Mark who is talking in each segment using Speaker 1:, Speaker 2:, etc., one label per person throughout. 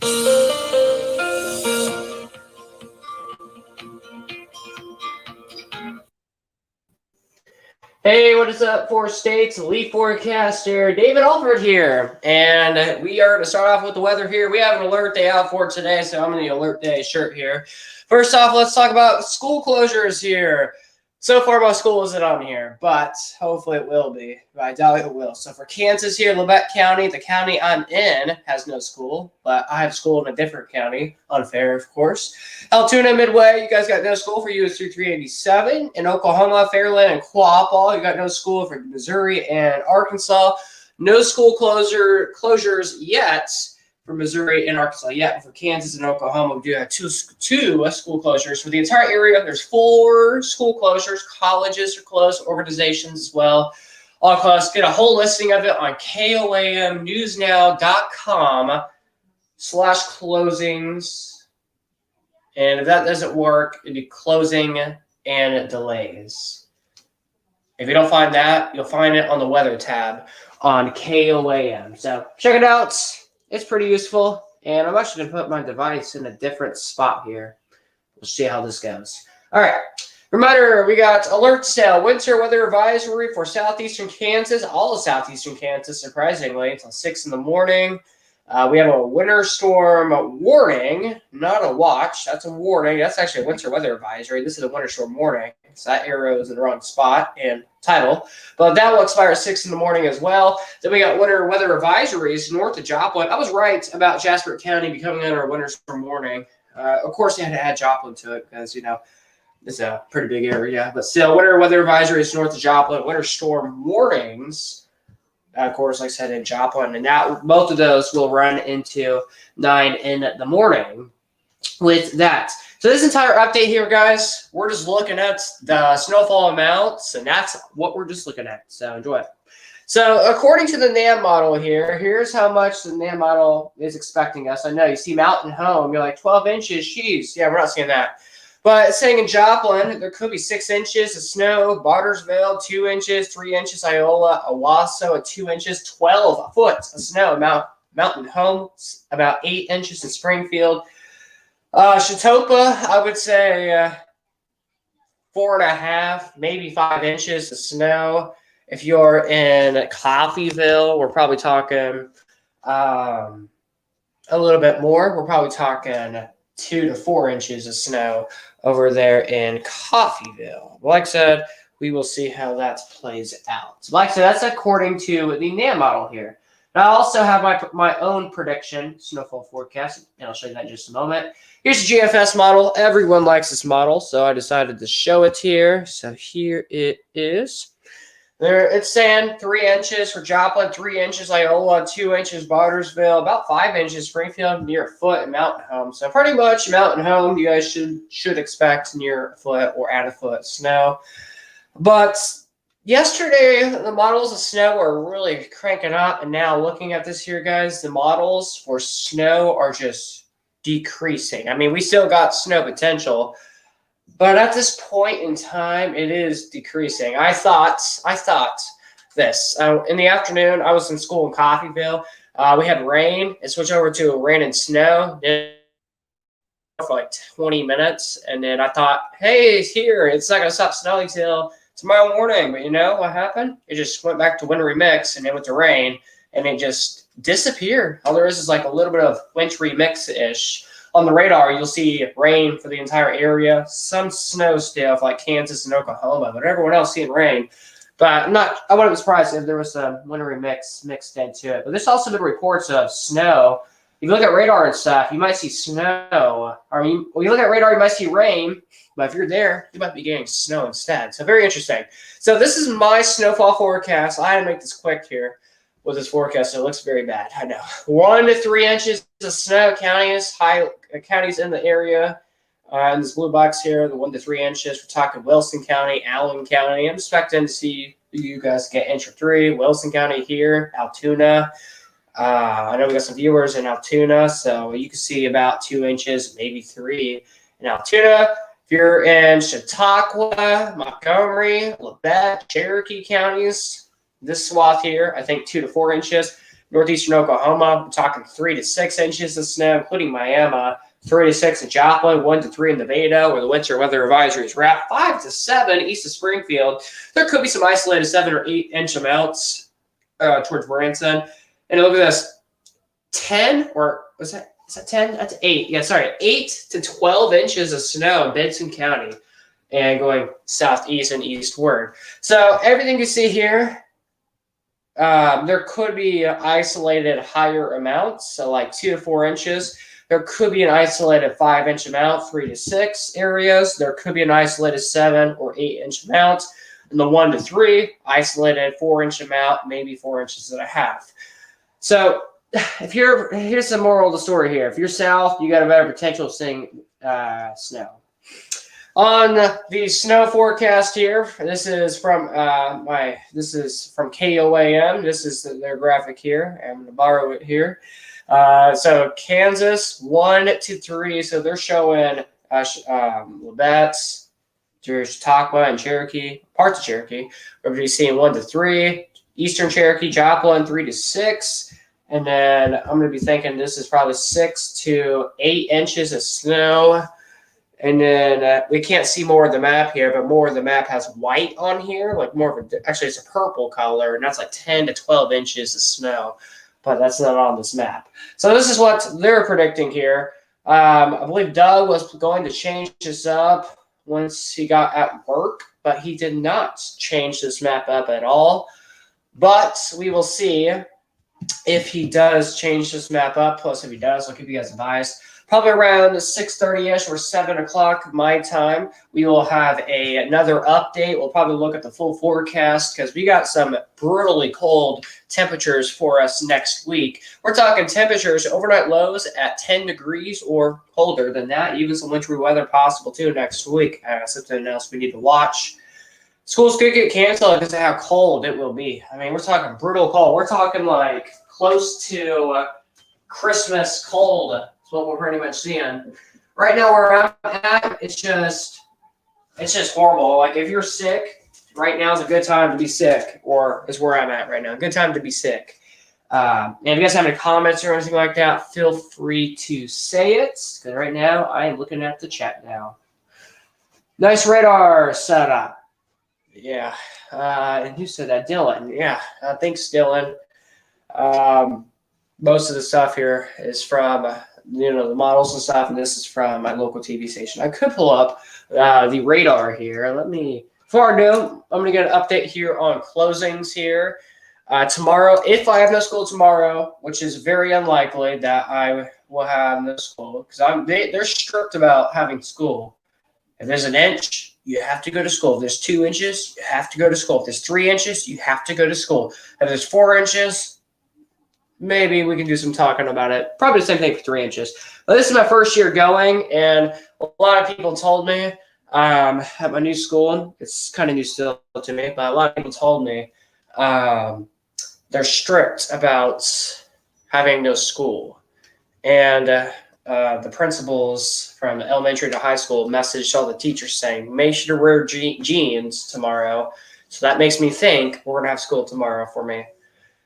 Speaker 1: Hey, what is up, Four States Elite Forecaster? David Alford here, and we are to start off with the weather here. We have an alert day out for today, so I'm in the alert day shirt here. First off, let's talk about school closures here. So far, my school isn't on here, but hopefully it will be. But I doubt it will. So for Kansas here, Labette County, the county I'm in has no school, but I have school in a different county. Unfair, of course. Altoona, Midway, you guys got no school for US 387. In Oklahoma, Fairland, and Quapaw, you got no school for Missouri and Arkansas. No school closures yet for Missouri and Arkansas yet. For Kansas and Oklahoma, we do have two school closures. For the entire area, there's 4 school closures. Colleges are closed, organizations as well. All closed. Get a whole listing of it on KOAMnewsnow.com/closings. And if that doesn't work, it'd be closing and delays. If you don't find that, you'll find it on the weather tab on KOAM. So check it out. It's pretty useful. And I'm actually going to put my device in a different spot here. We'll see how this goes. All right. Reminder, we got alert cell, winter weather advisory for southeastern Kansas, all of southeastern Kansas, surprisingly, until 6 in the morning. We have a winter storm warning, not a watch. That's a warning. That's actually a winter weather advisory. This is a winter storm warning. So that arrow is in the wrong spot and title. But that will expire at 6 in the morning as well. Then we got winter weather advisories north of Joplin. I was right about Jasper County becoming under a winter storm warning. Of course, they had to add Joplin to it because, you know, it's a pretty big area. But still, winter weather advisories north of Joplin, winter storm warnings. Of course, like I said, in Joplin. And now both of those will run into 9 in the morning with that. So this entire update here, guys, we're just looking at the snowfall amounts, and that's what we're just looking at. So enjoy it. So according to the NAM model here, here's how much the NAM model is expecting us. I know you see Mountain Home, you're like 12 inches. Jeez, yeah, we're not seeing that. But it's saying in Joplin, there could be 6 inches of snow, Bartersville, 2 inches, 3 inches, Iola, Owasso, 2 inches, 12 foot of snow, Mountain Home, about 8 inches in Springfield. Chetopa, I would say 4.5, maybe 5 inches of snow. If you're in Coffeyville, we're probably talking a little bit more. We're probably talking 2 to 4 inches of snow over there in Coffeyville. Like I said, we will see how that plays out. So like I said, that's according to the NAM model here. Now, I also have my own prediction, snowfall forecast, and I'll show you that in just a moment. Here's the GFS model. Everyone likes this model, so I decided to show it here. So here it is. There, it's saying 3 inches for Joplin, 3 inches Iola, 2 inches Bartersville, about 5 inches Springfield, near a foot in Mountain Home. So pretty much Mountain Home, you guys should expect near a foot or at a foot snow. But yesterday, the models of snow are really cranking up, and now looking at this here, guys, the models for snow are just decreasing. I mean, we still got snow potential, but at this point in time, it is decreasing. I thought this. In the afternoon, I was in school in Coffeyville. We had rain. It switched over to rain and snow for like 20 minutes. And then I thought, hey, it's here. It's not going to stop snowing till tomorrow morning. But you know what happened? It just went back to wintry mix, and it went to rain, and it just disappeared. All there is like a little bit of wintry mix-ish. On the radar, you'll see rain for the entire area, some snow still for like Kansas and Oklahoma, but everyone else seeing rain. But I wouldn't be surprised if there was some wintry mix mixed into it. But there's also been reports of snow. If you look at radar and stuff, you might see snow. Or when you look at radar, you might see rain. But if you're there, you might be getting snow instead. So very interesting. So this is my snowfall forecast. I had to make this quick here with this forecast. So it looks very bad. I know. 1 to 3 inches of snow. Counties in the area. In this blue box here, the 1 to 3 inches. We're talking Wilson County, Allen County. I'm expecting to see you guys get inch or 3. Wilson County here, Altoona. I know we got some viewers in Altoona, so you can see about 2 inches, maybe 3 in Altoona. If you're in Chautauqua, Montgomery, Labette, Cherokee counties, this swath here, I think 2 to 4 inches. Northeastern Oklahoma, we're talking 3 to 6 inches of snow, including Miami. 3 to 6 in Joplin, 1 to 3 in Nevada, where the winter weather advisory is wrapped. 5 to 7 east of Springfield. There could be some isolated 7 or 8 inch amounts towards Branson. And look at this, 10 or was that? Is that 10? That's 8. Yeah, sorry, 8 to 12 inches of snow in Benson County, and going southeast and eastward. So everything you see here, there could be isolated higher amounts, so like 2 to 4 inches. There could be an isolated 5-inch amount, 3 to 6 areas. There could be an isolated 7 or 8-inch amount. And the 1 to 3, isolated 4-inch amount, maybe 4 inches and a half. So here's the moral of the story here. If you're south, you got a better potential of seeing snow. On the snow forecast here, this is from KOAM. This is their graphic here. I'm going to borrow it here. So Kansas 1 to 3. So they're showing Labette, Chautauqua, and Cherokee, parts of Cherokee. We're going to be seeing 1 to 3. Eastern Cherokee, Joplin 3 to 6. And then I'm going to be thinking this is probably 6 to 8 inches of snow. And then we can't see more of the map here, but more of the map has white on here, like more of actually it's a purple color, and that's like 10 to 12 inches of snow, but that's not on this map. So this is what they're predicting here. I believe Doug was going to change this up once he got at work, but he did not change this map up at all. But we will see if he does change this map up. Plus, if he does, I'll keep you guys advised. Probably around 6:30-ish or 7 o'clock my time, we will have another update. We'll probably look at the full forecast because we got some brutally cold temperatures for us next week. We're talking temperatures, overnight lows at 10 degrees or colder than that. Even some wintry weather possible too next week. Something else we need to watch. Schools could get canceled because of how cold it will be. I mean, we're talking brutal cold. We're talking like close to Christmas cold. That's what we're pretty much seeing. Right now where I'm at, it's just horrible. Like if you're sick, right now is a good time to be sick, or is where I'm at right now. Good time to be sick. And if you guys have any comments or anything like that, feel free to say it. Because right now I am looking at the chat now. Nice radar setup. Yeah. And who said that? Dylan. Yeah. Thanks, Dylan. Most of the stuff here is from the models and stuff, and this is from my local TV station. I could pull up the radar here. Before I do, I'm going to get an update here on closings here. Tomorrow, if I have no school tomorrow, which is very unlikely that I will have no school, because they're strict about having school. If there's an inch, you have to go to school. If there's 2 inches, you have to go to school. If there's 3 inches, you have to go to school. If there's 4 inches, maybe we can do some talking about it. Probably the same thing for 3 inches. But this is my first year going, and a lot of people told me at my new school, it's kind of new still to me, but a lot of people told me they're strict about having no school. And the principals from elementary to high school messaged all the teachers saying, make sure to wear jeans tomorrow. So that makes me think we're going to have school tomorrow for me.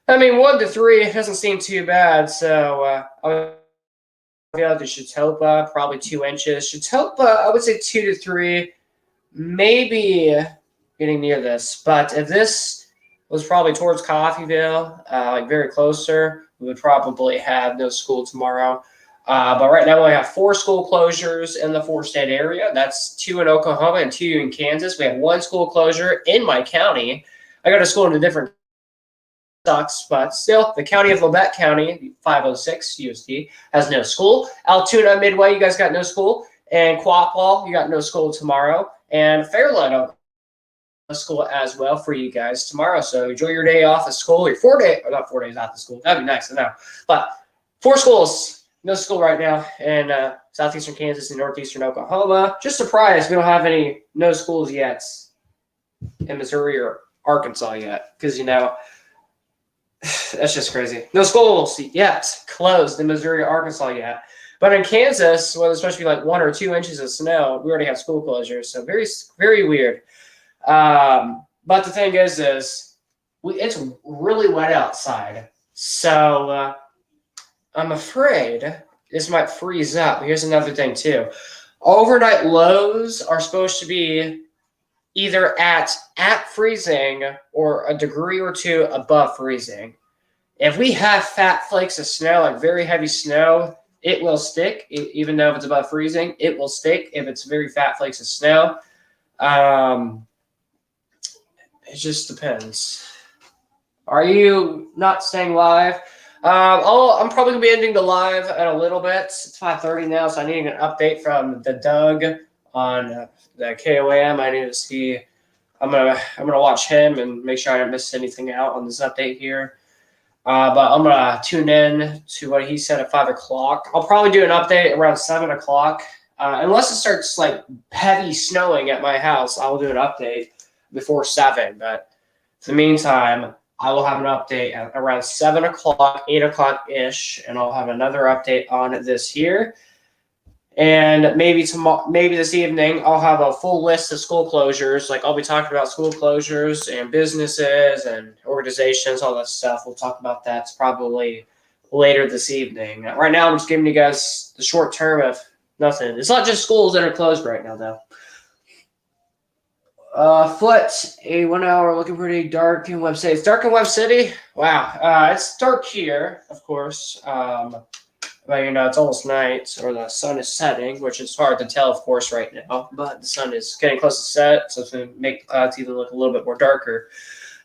Speaker 1: I mean, 1 to 3 doesn't seem too bad. So I'll go to Chautauqua, probably 2 inches. Chautauqua, I would say 2 to 3, maybe getting near this. But if this was probably towards Coffeyville, like very closer, we would probably have no school tomorrow. But right now we only have 4 school closures in the 4-state area. That's 2 in Oklahoma and 2 in Kansas. We have 1 school closure in my county. I go to school in a different sucks, but still, the county of Labette County, 506 USD, has no school. Altoona, Midway, you guys got no school. And Quapaw, you got no school tomorrow. And Fairland, no school as well for you guys tomorrow. So enjoy your day off of school. Your 4 days, or not 4 days off of school. That'd be nice, I know. But 4 schools, no school right now in southeastern Kansas and northeastern Oklahoma. Just surprised we don't have any no schools yet in Missouri or Arkansas yet, because that's just crazy. No schools yet closed in Missouri or Arkansas yet. But in Kansas, well, it's supposed to be like 1 or 2 inches of snow. We already have school closures, so very, very weird. But the thing is it's really wet outside. So I'm afraid this might freeze up. Here's another thing too. Overnight lows are supposed to be either at freezing or a degree or two above freezing. If we have fat flakes of snow, like very heavy snow, it will stick. Even though if it's above freezing, it will stick if it's very fat flakes of snow. It just depends. Are you not staying live? I'm probably gonna be ending the live in a little bit. It's 5:30 now, so I need an update from the Doug on the KOM. I need to see. I'm gonna watch him and make sure I don't miss anything out on this update here. But I'm gonna tune in to what he said at 5 o'clock. I'll probably do an update around 7 o'clock, unless it starts like heavy snowing at my house. I will do an update before 7. But in the meantime, I will have an update at around 7 o'clock, 8 o'clock ish, and I'll have another update on this here. And maybe tomorrow, maybe this evening, I'll have a full list of school closures. Like I'll be talking about school closures and businesses and organizations, all that stuff. We'll talk about that probably later this evening. Right now, I'm just giving you guys the short term of nothing. It's not just schools that are closed right now, though. Foot, a 1 hour looking pretty dark in Web City. It's dark in Web City? Wow. It's dark here, of course. But, it's almost night, or the sun is setting, which is hard to tell, of course, right now. But the sun is getting close to set, so it's going to make the clouds even look a little bit more darker.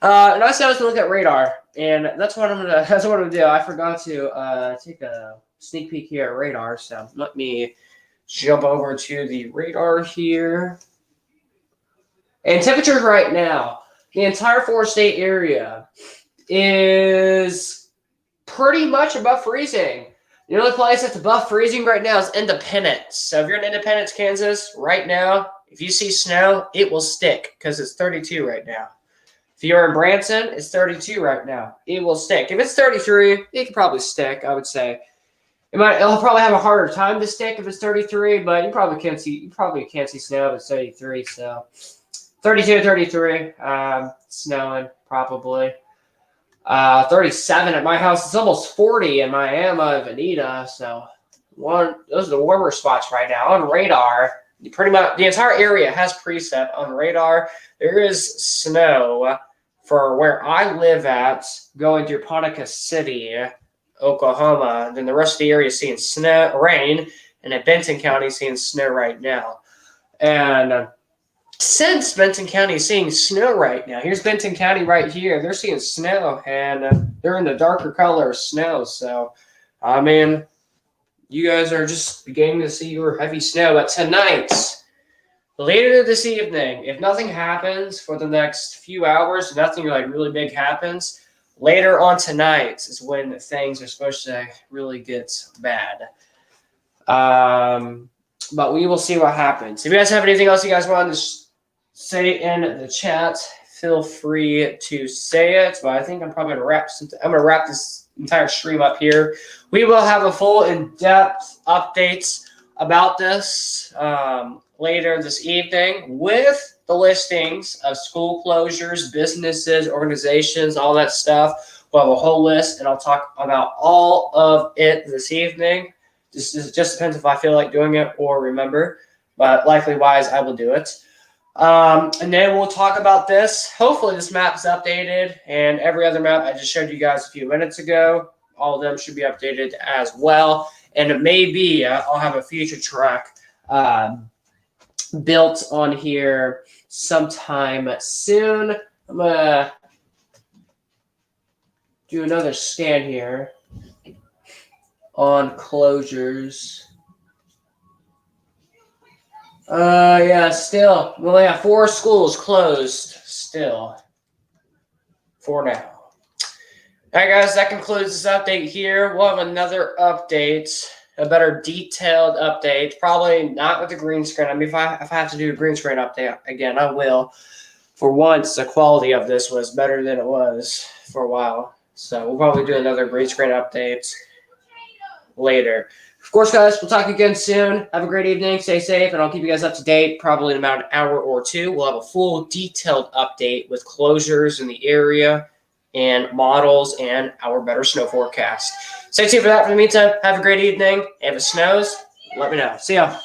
Speaker 1: And I said I was going to look at radar, and that's what I'm gonna do. I forgot to take a sneak peek here at radar, so let me jump over to the radar here. And temperatures right now, the entire 4-state area is pretty much above freezing. The only place that's above freezing right now is Independence. So if you're in Independence, Kansas, right now, if you see snow, it will stick because it's 32 right now. If you're in Branson, it's 32 right now. It will stick. If it's 33, it can probably stick, I would say. It'll probably have a harder time to stick if it's 33, but you probably can't see snow if it's 33. So 32, 33, snowing probably. 37 at my house. It's almost 40 in Miami, Veneta. So those are the warmer spots right now. On radar, pretty much the entire area has preset on radar. There is snow for where I live at going through Ponca City, Oklahoma. Then the rest of the area is seeing rain, and at Benton County seeing snow right now. And since Benton County is seeing snow right now, here's Benton County right here. They're seeing snow, and they're in the darker color of snow. So, you guys are just beginning to see your heavy snow. But tonight, later this evening, if nothing happens for the next few hours, nothing like really big happens, later on tonight is when things are supposed to really get bad. But we will see what happens. If you guys have anything else you guys want to say in the chat, feel free to say it. But I think I'm probably going to wrap this entire stream up here. We will have a full in-depth updates about this later this evening with the listings of school closures, businesses, organizations, all that stuff. We'll have a whole list, and I'll talk about all of it this evening. It just depends if I feel like doing it or remember, but likely-wise, I will do it. And then we'll talk about this. Hopefully this map is updated, and every other map I just showed you guys a few minutes ago, all of them should be updated as well. And it may be, I'll have a future track built on here sometime soon. I'm going to do another scan here on closures. Still. We only have 4 schools closed still for now. All right, guys, that concludes this update here. We'll have another update, a better detailed update. Probably not with the green screen. I mean, if I have to do a green screen update again, I will. For once, the quality of this was better than it was for a while. So we'll probably do another green screen update later. Of course, guys, we'll talk again soon. Have a great evening. Stay safe, and I'll keep you guys up to date probably in about an hour or two. We'll have a full detailed update with closures in the area in models and our better snow forecast. Stay tuned for that. For the meantime, have a great evening. If it snows, let me know. See ya.